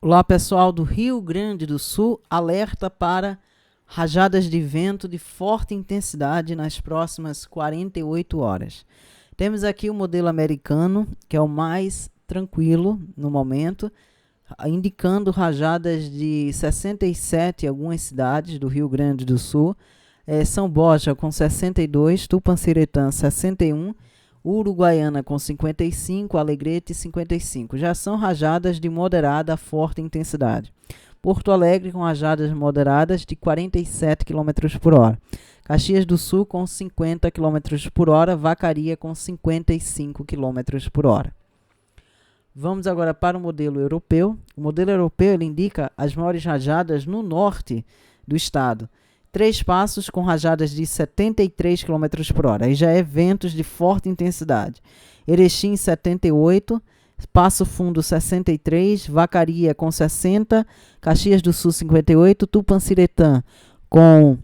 Olá, pessoal do Rio Grande do Sul, alerta para rajadas de vento de forte intensidade nas próximas 48 horas. Temos aqui o modelo americano, que é o mais tranquilo no momento, indicando rajadas de 67 em algumas cidades do Rio Grande do Sul, São Borja com 62, Tupanciretã 61, Uruguaiana com 55, Alegrete 55. Já são rajadas de moderada a forte intensidade. Porto Alegre com rajadas moderadas de 47 km por hora. Caxias do Sul com 50 km por hora. Vacaria com 55 km por hora. Vamos agora para o modelo europeu. O modelo europeu ele indica as maiores rajadas no norte do estado. Três Passos com rajadas de 73 km por hora. Aí já é ventos de forte intensidade. Erechim 78, Passo Fundo 63, Vacaria com 60, Caxias do Sul 58, Tupanciretã com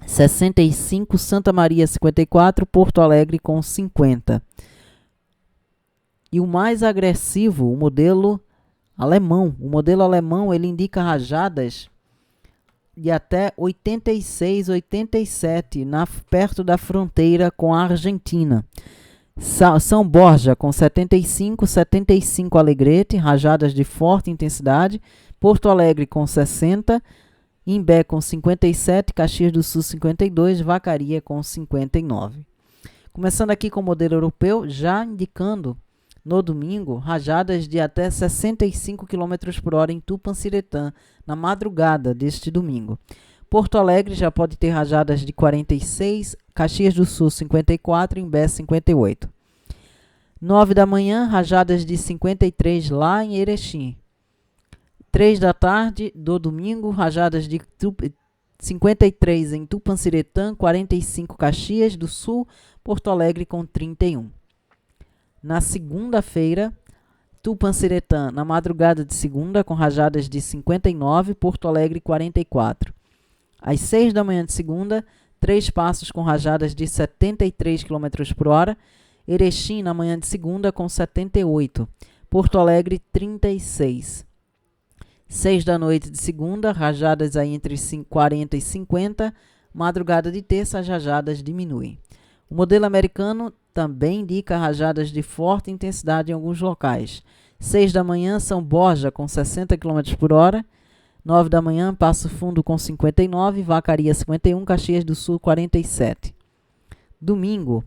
65, Santa Maria 54, Porto Alegre com 50. E o mais agressivo, o modelo alemão. O modelo alemão ele indica rajadas de até 86, 87 perto da fronteira com a Argentina. São Borja com 75, 75 Alegrete, rajadas de forte intensidade. Porto Alegre com 60, Imbé com 57, Caxias do Sul 52, Vacaria com 59. Começando aqui com o modelo europeu, já indicando no domingo, rajadas de até 65 km por hora em Tupanciretã, na madrugada deste domingo. Porto Alegre já pode ter rajadas de 46, Caxias do Sul 54, Imbé 58. 9 da manhã, rajadas de 53 lá em Erechim. 3 da tarde do domingo, rajadas de 53 em Tupanciretã, 45 Caxias do Sul, Porto Alegre com 31. Na segunda-feira, Tupanciretã, na madrugada de segunda, com rajadas de 59, Porto Alegre 44. Às 6 da manhã de segunda, Três Passos com rajadas de 73 km por hora, Erechim na manhã de segunda com 78, Porto Alegre 36. 6 da noite de segunda, rajadas aí entre 40 e 50, madrugada de terça as rajadas diminuem. O modelo americano também indica rajadas de forte intensidade em alguns locais. 6 da manhã, São Borja com 60 km por hora. 9 da manhã, Passo Fundo com 59, Vacaria 51, Caxias do Sul 47. Domingo,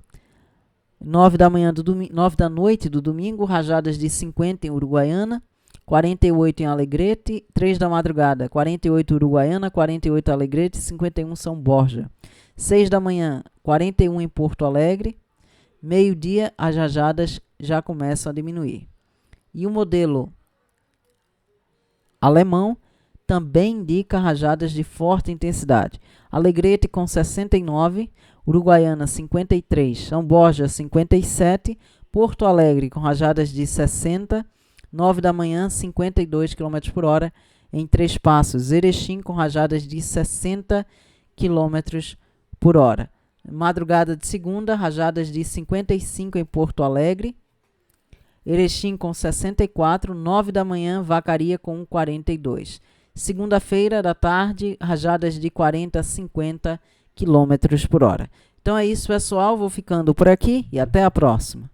9 da noite do domingo, rajadas de 50 em Uruguaiana, 48 em Alegrete, 3 da madrugada, 48 Uruguaiana, 48 Alegrete, 51 São Borja. 6 da manhã, 41 em Porto Alegre. Meio-dia, as rajadas já começam a diminuir. E o modelo alemão também indica rajadas de forte intensidade. Alegrete com 69, Uruguaiana 53, São Borja 57, Porto Alegre com rajadas de 60, 9 da manhã 52 km por hora em Três Passos, Erechim com rajadas de 60 km por hora. Madrugada de segunda, rajadas de 55 em Porto Alegre, Erechim com 64, 9 da manhã, Vacaria com 42. Segunda-feira da tarde, rajadas de 40 a 50 km por hora. Então é isso, pessoal. Vou ficando por aqui e até a próxima.